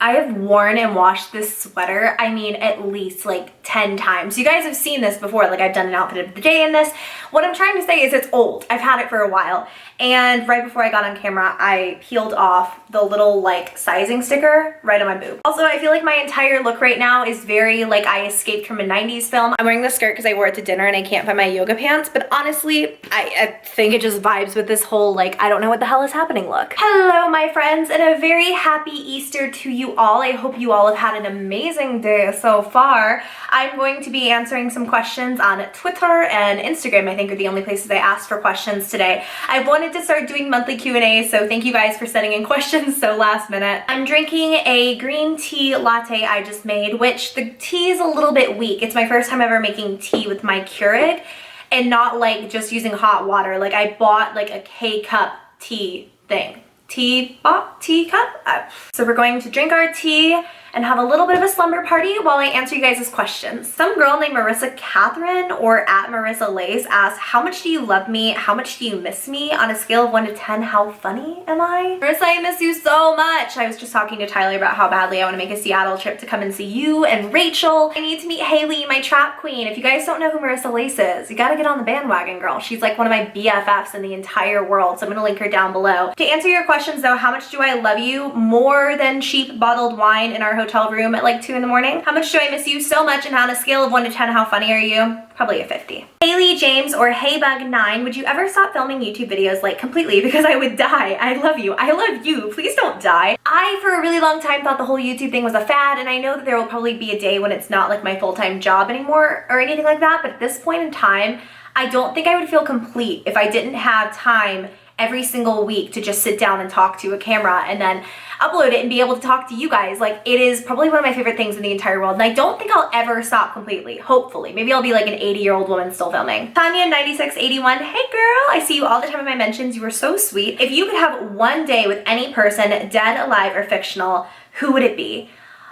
I have worn and washed this sweater, I mean, at least like 10 times. You guys have seen this before, like I've done an outfit of the day in this. What I'm trying to say is it's old. I've had it for a while. And right before I got on camera, I peeled off the little like sizing sticker right on my boob. Also, I feel like my entire look right now is very like I escaped from a 90s film. I'm wearing this skirt because I wore it to dinner and I can't find my yoga pants, but honestly, I think it just vibes with this whole like, I don't know what the hell is happening look. Hello, my friends, and a very happy Easter to you all. I hope you all have had an amazing day so far. I'm going to be answering some questions on Twitter and Instagram, I think are the only places I asked for questions today. I've wanted to start doing monthly Q&As, so thank you guys for sending in questions so last minute. I'm drinking a green tea latte I just made, which the tea is a little bit weak. It's my first time ever making tea with my Keurig and not like just using hot water. Like I bought like a K-cup tea thing. Tea cup? So we're going to drink our tea and have a little bit of a slumber party while I answer you guys' questions. Some girl named Marissa Catherine or at Marissa Lace asked, how much do you love me? How much do you miss me? On a scale of 1 to 10, how funny am I? Marissa, I miss you so much. I was just talking to Tyler about how badly I want to make a Seattle trip to come and see you and Rachel. I need to meet Haley, my trap queen. If you guys don't know who Marissa Lace is, you gotta get on the bandwagon, girl. She's like one of my BFFs in the entire world, so I'm gonna link her down below. To answer your questions though, how much do I love you? More than cheap bottled wine in our hotel room at like 2 in the morning. How much do I miss you so much? And on a scale of 1 to 10, how funny are you? Probably a 50. Haley James or HeyBug9, would you ever stop filming YouTube videos like completely because I would die? I love you. I love you. Please don't die. I, for a really long time, thought the whole YouTube thing was a fad, and I know that there will probably be a day when it's not like my full-time job anymore or anything like that, but at this point in time, I don't think I would feel complete if I didn't have time every single week to just sit down and talk to a camera and then upload it and be able to talk to you guys. Like, it is probably one of my favorite things in the entire world, and I don't think I'll ever stop completely, hopefully. Maybe I'll be like an 80-year-old woman still filming. Tanya9681, hey girl, I see you all the time in my mentions. You are so sweet. If you could have one day with any person, dead, alive, or fictional, who would it be?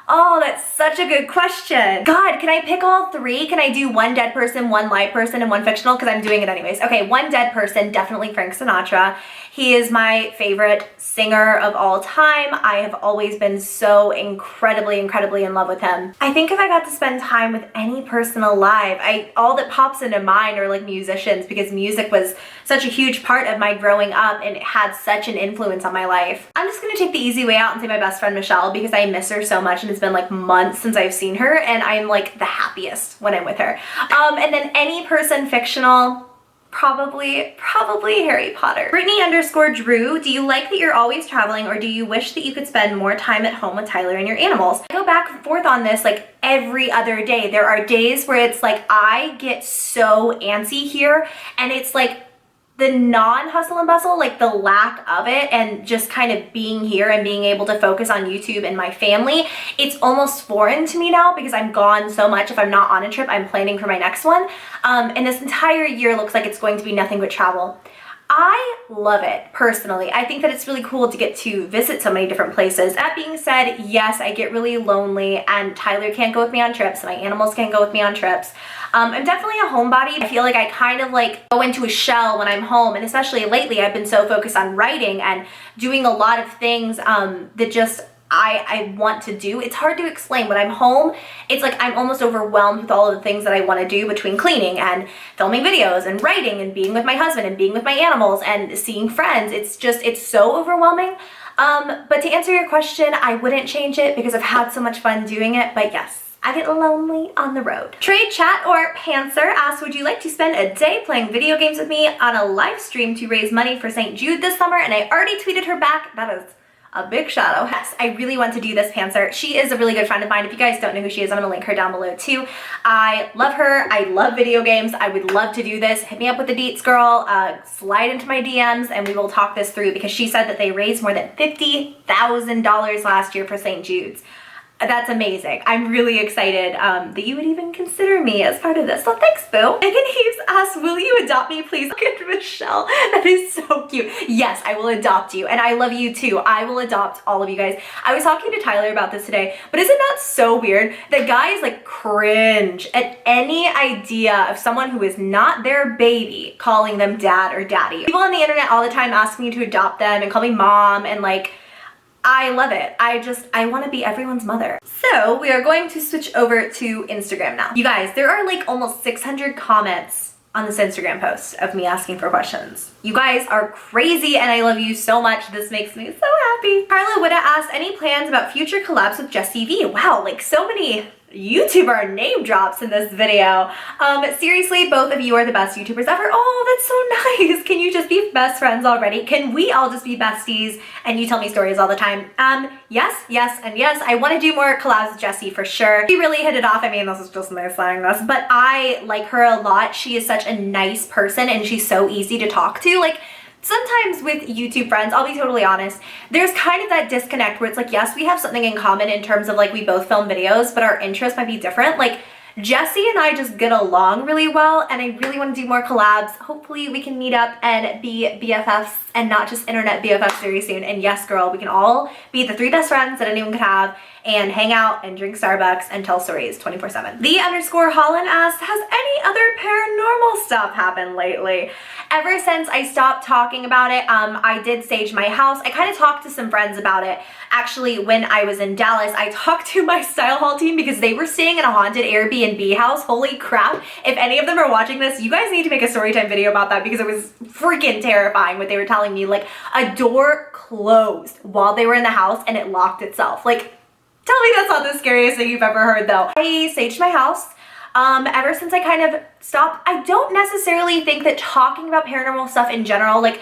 Oh, that's such a good question. God, can I pick all 3? Can I do one dead person, one live person, and one fictional? Because I'm doing it anyways. Okay, one dead person, definitely Frank Sinatra. He is my favorite singer of all time. I have always been so incredibly in love with him. I think if I got to spend time with any person alive, all that pops into mind are like musicians, because music was such a huge part of my growing up and it had such an influence on my life. I'm just gonna take the easy way out and say my best friend Michelle, because I miss her so much and it's been like months since I've seen her and I'm like the happiest when I'm with her. And then any person fictional, probably Harry Potter. Brittany_Drew, do you like that you're always traveling, or do you wish that you could spend more time at home with Tyler and your animals? I go back and forth on this like every other day. There are days where it's like I get so antsy here and it's like the non-hustle and bustle, like the lack of it, and just kind of being here and being able to focus on YouTube and my family, it's almost foreign to me now because I'm gone so much. If I'm not on a trip, I'm planning for my next one. And this entire year looks like it's going to be nothing but travel. I love it, personally. I think that it's really cool to get to visit so many different places. That being said, yes, I get really lonely and Tyler can't go with me on trips, my animals can't go with me on trips. I'm definitely a homebody. I feel like I kind of like go into a shell when I'm home, and especially lately I've been so focused on writing and doing a lot of things that just I want to do. It's hard to explain. When I'm home, it's like I'm almost overwhelmed with all of the things that I want to do between cleaning and filming videos and writing and being with my husband and being with my animals and seeing friends. It's so overwhelming. But to answer your question, I wouldn't change it because I've had so much fun doing it, but yes, I get lonely on the road. Trade Chat or Panther asks, would you like to spend a day playing video games with me on a live stream to raise money for St. Jude this summer? And I already tweeted her back. That is a big shadow. Yes, I really want to do this, Panther. She is a really good friend of mine. If you guys don't know who she is, I'm gonna link her down below too. I love her. I love video games. I would love to do this. Hit me up with the deets, girl. Slide into my DMs and we will talk this through, because she said that they raised more than $50,000 last year for St. Jude's. That's amazing. I'm really excited that you would even consider me as part of this. So thanks, boo. Megan Heaves asks, will you adopt me, please? Look at Michelle. That is so cute. Yes, I will adopt you. And I love you too. I will adopt all of you guys. I was talking to Tyler about this today, but isn't that so weird that guys like cringe at any idea of someone who is not their baby calling them dad or daddy? People on the internet all the time ask me to adopt them and call me mom, and like, I love it. I want to be everyone's mother. So we are going to switch over to Instagram now. You guys, there are like almost 600 comments on this Instagram post of me asking for questions. You guys are crazy and I love you so much. This makes me so happy. Carla Witta asked, any plans about future collabs with Jessie V? Wow, like so many YouTuber name drops in this video. Seriously, both of you are the best YouTubers ever. Oh, that's so nice. Can you just be best friends already? Can we all just be besties and you tell me stories all the time? Yes, yes, and yes. I want to do more collabs with Jessie for sure. We really hit it off. I mean, this is just me saying this, but I like her a lot. She is such a nice person and she's so easy to talk to. Like, sometimes with YouTube friends, I'll be totally honest, there's kind of that disconnect where it's like, yes, we have something in common in terms of like we both film videos, but our interests might be different. Like Jessie and I just get along really well and I really want to do more collabs. Hopefully we can meet up and be BFFs and not just internet BFFs very soon. And yes, girl, we can all be the 3 best friends that anyone could have and hang out and drink Starbucks and tell stories 24/7. The_Holland asked, has any other paranormal stuff happened lately? Ever since I stopped talking about it, I did stage my house. I kind of talked to some friends about it. Actually, when I was in Dallas, I talked to my style hall team because they were staying in a haunted Airbnb house. Holy crap. If any of them are watching this, you guys need to make a storytime video about that because it was freaking terrifying what they were telling me. Like a door closed while they were in the house and it locked itself. Like, tell me that's not the scariest thing you've ever heard though. I staged my house. Ever since I kind of stopped, I don't necessarily think that talking about paranormal stuff in general, like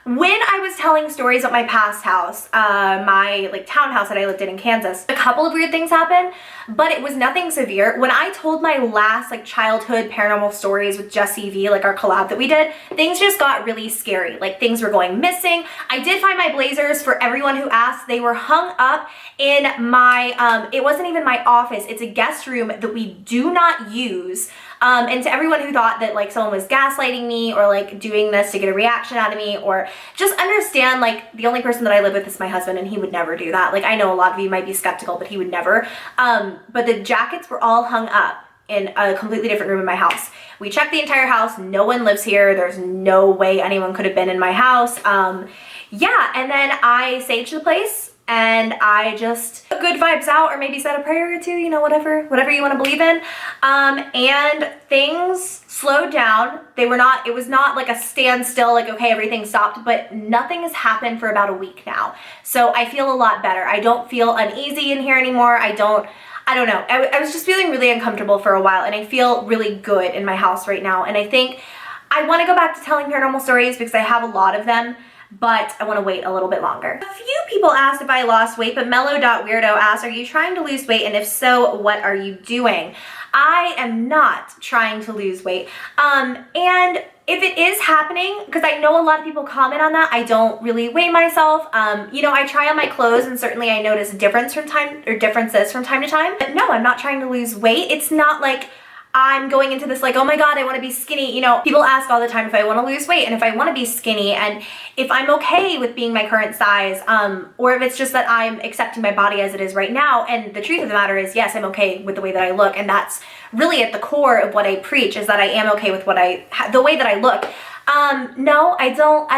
when I was telling stories about my past house, my like townhouse that I lived in Kansas, a couple of weird things happened, but it was nothing severe. When I told my last like childhood paranormal stories with Jessie V, like our collab that we did, things just got really scary. Like things were going missing. I did find my blazers. For everyone who asked, they were hung up in my, it wasn't even my office. It's a guest room that we do not use. And to everyone who thought that like someone was gaslighting me or like doing this to get a reaction out of me, or just understand like the only person that I live with is my husband and he would never do that. Like I know a lot of you might be skeptical, but he would never. But the jackets were all hung up in a completely different room in my house. We checked the entire house. No one lives here. There's no way anyone could have been in my house. Yeah, and then I saged the place. And I just put good vibes out or maybe said a prayer or two, you know, whatever you want to believe in. And things slowed down. It was not like a standstill, like, okay, everything stopped, but nothing has happened for about a week now. So I feel a lot better. I don't feel uneasy in here anymore. I don't know. I was just feeling really uncomfortable for a while and I feel really good in my house right now. And I think I want to go back to telling paranormal stories because I have a lot of them, but I want to wait a little bit longer. A few people asked if I lost weight, but Mellow.Weirdo asked, are you trying to lose weight? And if so, what are you doing? I am not trying to lose weight. And if it is happening, because I know a lot of people comment on that, I don't really weigh myself. You know, I try on my clothes and certainly I notice differences from time to time. But no, I'm not trying to lose weight. It's not like I'm going into this like, oh my God, I want to be skinny. You know, people ask all the time if I want to lose weight and if I want to be skinny and if I'm okay with being my current size, or if it's just that I'm accepting my body as it is right now. And the truth of the matter is, yes, I'm okay with the way that I look. And that's really at the core of what I preach, is that I am okay with the way that I look. No, I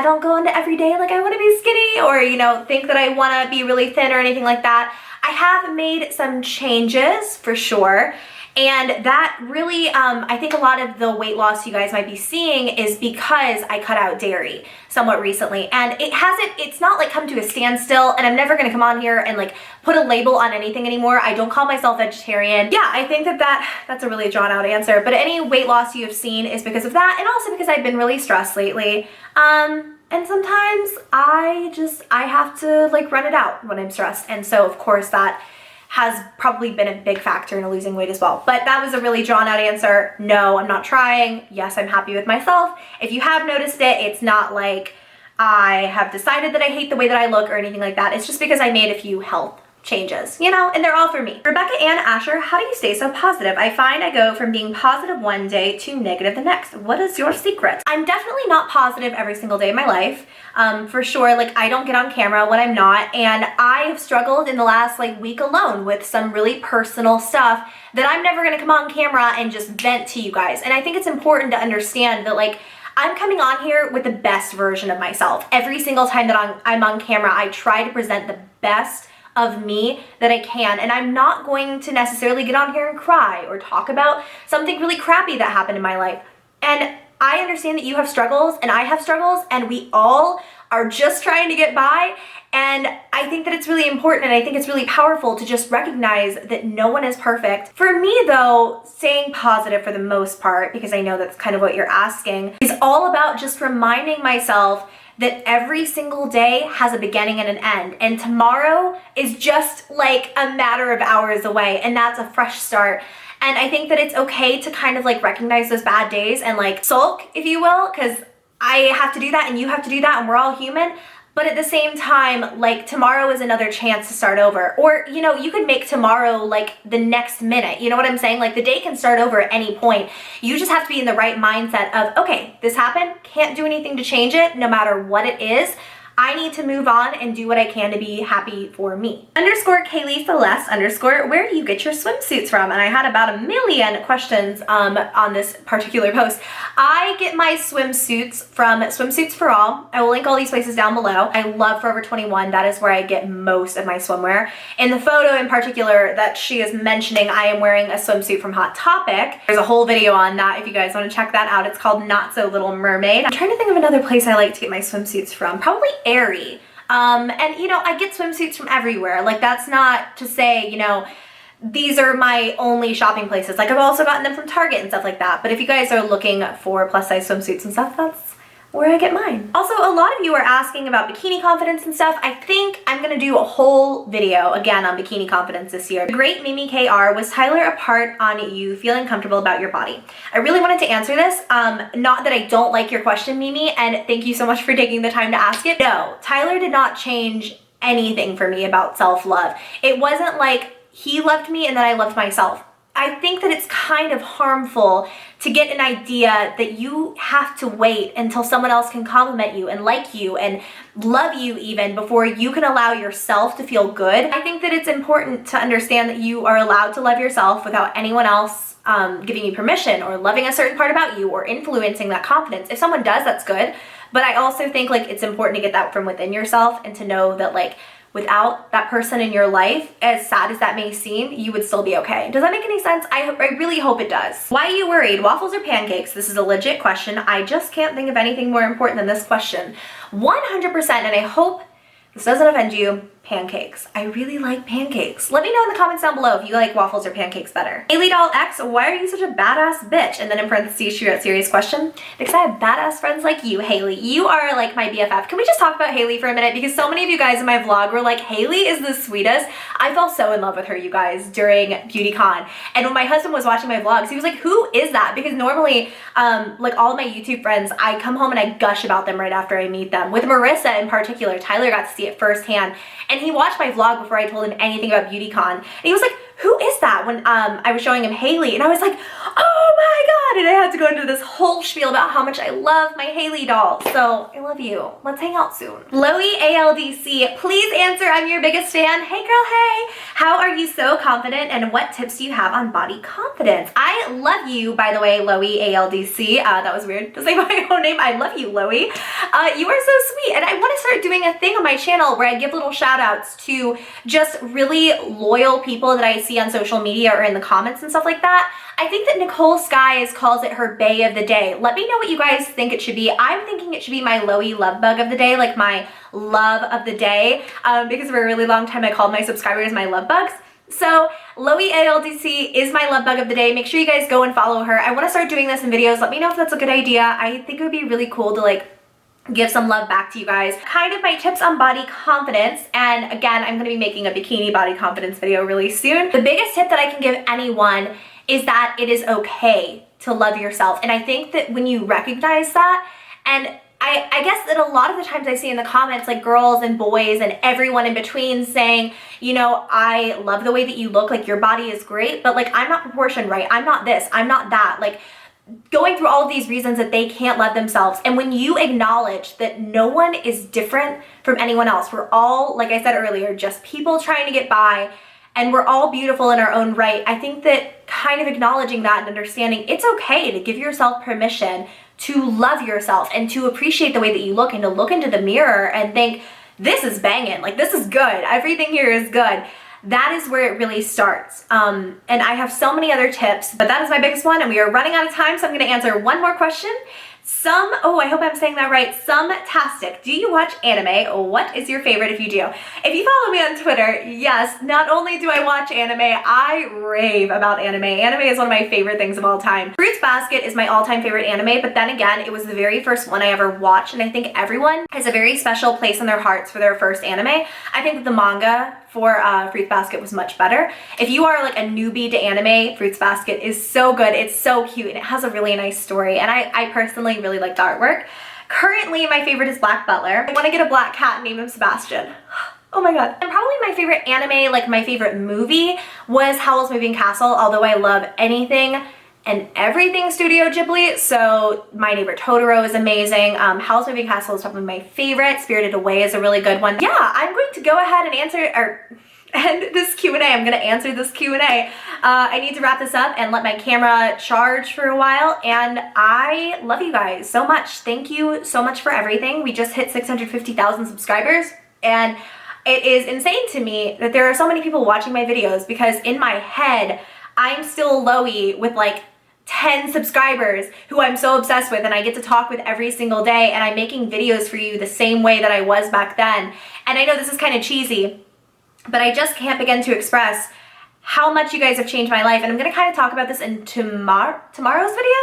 don't go into every day like I want to be skinny or, you know, think that I want to be really thin or anything like that. I have made some changes for sure. And that really, I think a lot of the weight loss you guys might be seeing is because I cut out dairy somewhat recently. And it's not like come to a standstill, and I'm never gonna come on here and like put a label on anything anymore. I don't call myself vegetarian. Yeah, I think that's a really drawn out answer, but any weight loss you have seen is because of that, and also because I've been really stressed lately. And sometimes I have to like run it out when I'm stressed. And so of course that has probably been a big factor in losing weight as well. But that was a really drawn out answer. No, I'm not trying. Yes, I'm happy with myself. If you have noticed it, it's not like I have decided that I hate the way that I look or anything like that. It's just because I made a few health changes, you know, and they're all for me. Rebecca Ann Asher, how do you stay so positive? I find I go from being positive one day to negative the next. What is your secret? I'm definitely not positive every single day of my life. For sure, like I don't get on camera when I'm not, and I have struggled in the last like week alone with some really personal stuff that I'm never gonna come on camera and just vent to you guys. And I think it's important to understand that like I'm coming on here with the best version of myself. Every single time that I'm on camera, I try to present the best of me that I can, and I'm not going to necessarily get on here and cry or talk about something really crappy that happened in my life. And I understand that you have struggles and I have struggles, and we all are just trying to get by. And I think that it's really important, and I think it's really powerful to just recognize that no one is perfect. For me though, staying positive for the most part, because I know that's kind of what you're asking, is all about just reminding myself that every single day has a beginning and an end, and tomorrow is just like a matter of hours away, and that's a fresh start. And I think that it's okay to kind of like recognize those bad days and like sulk, if you will, because I have to do that and you have to do that and we're all human. But at the same time, like tomorrow is another chance to start over. Or, you know, you could make tomorrow like the next minute. You know what I'm saying? Like the day can start over at any point. You just have to be in the right mindset of, okay, this happened, can't do anything to change it, no matter what it is. I need to move on and do what I can to be happy for me. _ Kaylee Celeste _ where do you get your swimsuits from? And I had about 1 million questions on this particular post. I get my swimsuits from Swimsuits for All. I will link all these places down below. I love Forever 21. That is where I get most of my swimwear. In the photo in particular that she is mentioning, I am wearing a swimsuit from Hot Topic. There's a whole video on that if you guys want to check that out. It's called Not So Little Mermaid. I'm trying to think of another place I like to get my swimsuits from. Probably Aerie. And you know, I get swimsuits from everywhere. Like that's not to say, you know, these are my only shopping places. Like I've also gotten them from Target and stuff like that. But if you guys are looking for plus size swimsuits and stuff, that's where I get mine. Also, a lot of you are asking about bikini confidence and stuff. I think I'm gonna do a whole video again on bikini confidence this year. The great Mimi KR, was Tyler a part on you feeling comfortable about your body? I really wanted to answer this. Not that I don't like your question, Mimi, and thank you so much for taking the time to ask it. No, Tyler did not change anything for me about self-love. It wasn't like he loved me and then I loved myself. I think that it's kind of harmful to get an idea that you have to wait until someone else can compliment you and like you and love you even before you can allow yourself to feel good. I think that it's important to understand that you are allowed to love yourself without anyone else giving you permission or loving a certain part about you or influencing that confidence. If someone does, that's good. But I also think like it's important to get that from within yourself and to know that like without that person in your life, as sad as that may seem, you would still be okay. Does that make any sense? I really hope it does. Why are you worried? Waffles or pancakes? This is a legit question. I just can't think of anything more important than this question. 100%, and I hope this doesn't offend you, pancakes. I really like pancakes. Let me know in the comments down below if you like waffles or pancakes better. Haley Doll X, why are you such a badass bitch? And then in parentheses, she wrote serious question. Because I have badass friends like you, Haley. You are like my BFF. Can we just talk about Haley for a minute? Because so many of you guys in my vlog were like, Haley is the sweetest. I fell so in love with her, you guys, during BeautyCon. And when my husband was watching my vlogs, he was like, who is that? Because normally, like all of my YouTube friends, I come home and I gush about them right after I meet them. With Marissa in particular, Tyler got to see it firsthand. And he watched my vlog before I told him anything about BeautyCon. And he was like, who is that? When I was showing him Haley, and I was like, oh my god, and I had to go into this whole spiel about how much I love my Haley doll. So I love you. Let's hang out soon. Loey ALDC, please answer. I'm your biggest fan. Hey girl, hey. How are you so confident, and what tips do you have on body confidence? I love you, by the way, Loey ALDC. That was weird to say my own name. I love you, Loey. You are so sweet, and I want to start doing a thing on my channel where I give little shout outs to just really loyal people that I see on social media or in the comments and stuff like that. I think that Nicole Skies calls it her bae of the day. Let me know what you guys think it should be. I'm thinking it should be my Loey love bug of the day, like my love of the day, because for a really long time I called my subscribers my love bugs. So Loey ALDC is my love bug of the day. Make sure you guys go and follow her. I want to start doing this in videos. Let me know if that's a good idea. I think it would be really cool to like give some love back to you guys. Kind of my tips on body confidence, and again, I'm going to be making a bikini body confidence video really soon. The biggest tip that I can give anyone is that it is okay to love yourself, and I think that when you recognize that, and I guess that a lot of the times I see in the comments like girls and boys and everyone in between saying, you know, I love the way that you look, like your body is great, but like I'm not proportioned right, I'm not this, I'm not that, like going through all of these reasons that they can't love themselves. And when you acknowledge that no one is different from anyone else, we're all, like I said earlier, just people trying to get by, and we're all beautiful in our own right. I think that kind of acknowledging that and understanding it's okay to give yourself permission to love yourself and to appreciate the way that you look and to look into the mirror and think, this is banging, like this is good, everything here is good. That is where it really starts. And I have so many other tips, but that is my biggest one, and we are running out of time, so I'm gonna answer one more question. I hope I'm saying that right, Some-tastic. Do you watch anime? What is your favorite if you do? If you follow me on Twitter, yes, not only do I watch anime, I rave about anime. Anime is one of my favorite things of all time. Fruits Basket is my all-time favorite anime, but then again, it was the very first one I ever watched, and I think everyone has a very special place in their hearts for their first anime. I think that the manga for Fruits Basket was much better. If you are like a newbie to anime, Fruits Basket is so good. It's so cute and it has a really nice story, and I personally really like the artwork. Currently, my favorite is Black Butler. I want to get a black cat and name him Sebastian. Oh my god. And probably my favorite anime, like my favorite movie, was Howl's Moving Castle, although I love anything and everything Studio Ghibli. So My Neighbor Totoro is amazing. Howl's Moving Castle is probably my favorite. Spirited Away is a really good one. Yeah, I'm going to go ahead and end this Q&A. I'm gonna answer this Q&A. I need to wrap this up and let my camera charge for a while, and I love you guys so much. Thank you so much for everything. We just hit 650,000 subscribers, and it is insane to me that there are so many people watching my videos, because in my head, I'm still Loey with like 10 subscribers who I'm so obsessed with, and I get to talk with every single day, and I'm making videos for you the same way that I was back then. And I know this is kind of cheesy, but I just can't begin to express how much you guys have changed my life. And I'm gonna kind of talk about this in tomorrow's video?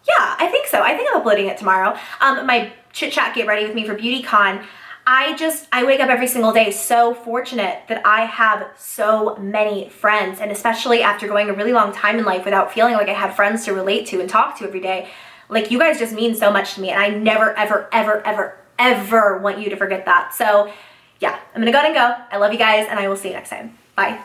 Yeah, I think so. I think I'm uploading it tomorrow. My chit chat get ready with me for BeautyCon. I wake up every single day so fortunate that I have so many friends, and especially after going a really long time in life without feeling like I had friends to relate to and talk to every day. Like, you guys just mean so much to me, and I never, ever, ever, ever, ever want you to forget that. So yeah, I'm gonna go ahead and go. I love you guys, and I will see you next time. Bye.